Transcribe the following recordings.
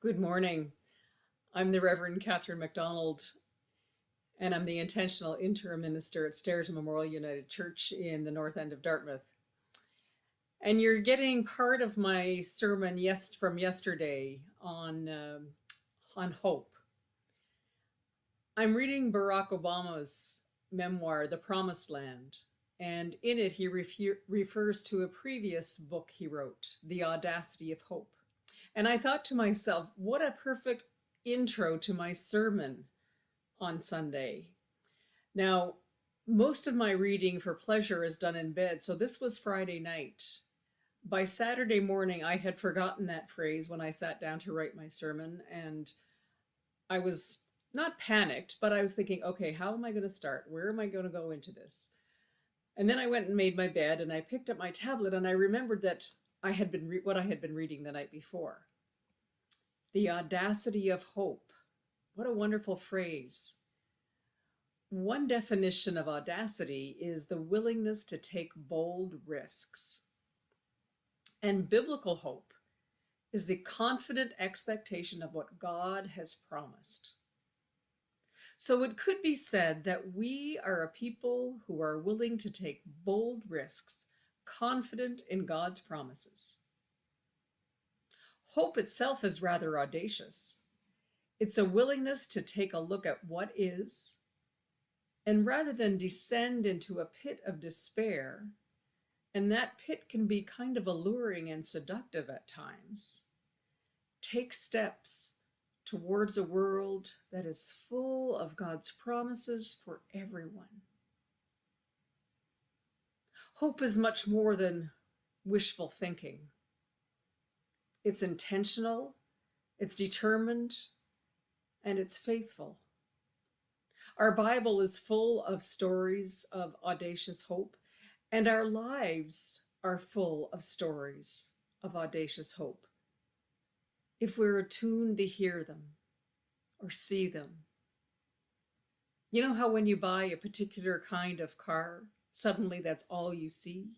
Good morning. I'm the Reverend Catherine MacDonald, and I'm the intentional interim minister at Stairs Memorial United Church in the north end of Dartmouth. And you're getting part of my sermon from yesterday on hope. I'm reading Barack Obama's memoir, The Promised Land, and in it he refers to a previous book he wrote, The Audacity of Hope. And I thought to myself, what a perfect intro to my sermon on Sunday. Now, most of my reading for pleasure is done in bed, so this was Friday night. By Saturday morning, I had forgotten that phrase when I sat down to write my sermon, and I was not panicked, but I was thinking, okay, how am I going to start? Where am I going to go into this? And then I went and made my bed, and I picked up my tablet, and I remembered that what I had been reading the night before. The audacity of hope. What a wonderful phrase. One definition of audacity is the willingness to take bold risks. And biblical hope is the confident expectation of what God has promised. So it could be said that we are a people who are willing to take bold risks, confident in God's promises. Hope itself is rather audacious. It's a willingness to take a look at what is, and rather than descend into a pit of despair, and that pit can be kind of alluring and seductive at times, take steps towards a world that is full of God's promises for everyone. Hope is much more than wishful thinking. It's intentional, it's determined, and it's faithful. Our Bible is full of stories of audacious hope, and our lives are full of stories of audacious hope, if we're attuned to hear them or see them. You know how when you buy a particular kind of car, suddenly that's all you see?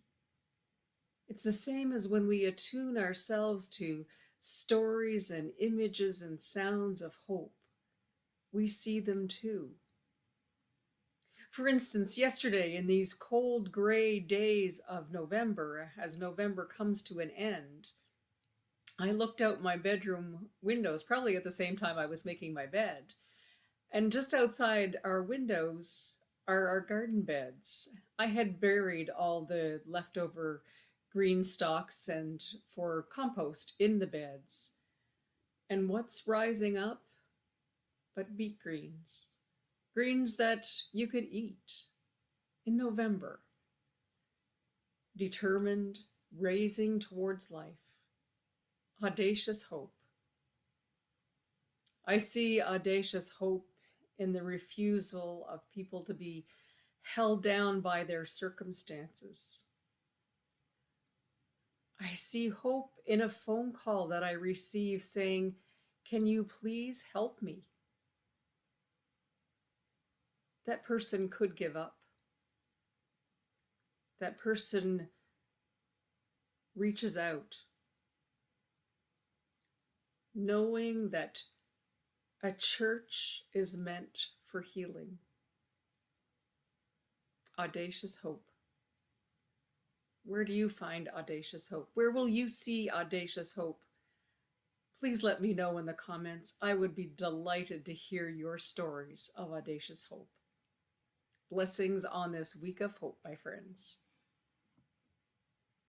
It's the same as when we attune ourselves to stories and images and sounds of hope. We see them too. For instance, yesterday in these cold gray days of November, as November comes to an end, I looked out my bedroom windows, probably at the same time I was making my bed. And just outside our windows are our garden beds. I had buried all the leftover green stalks and for compost in the beds. And what's rising up but beet greens? Greens that you could eat in November. Determined, raising towards life. Audacious hope. I see audacious hope in the refusal of people to be held down by their circumstances. I see hope in a phone call that I receive saying, "Can you please help me?" That person could give up. That person reaches out, knowing that a church is meant for healing. Audacious hope. Where do you find audacious hope? Where will you see audacious hope? Please let me know in the comments. I would be delighted to hear your stories of audacious hope. Blessings on this week of hope, my friends.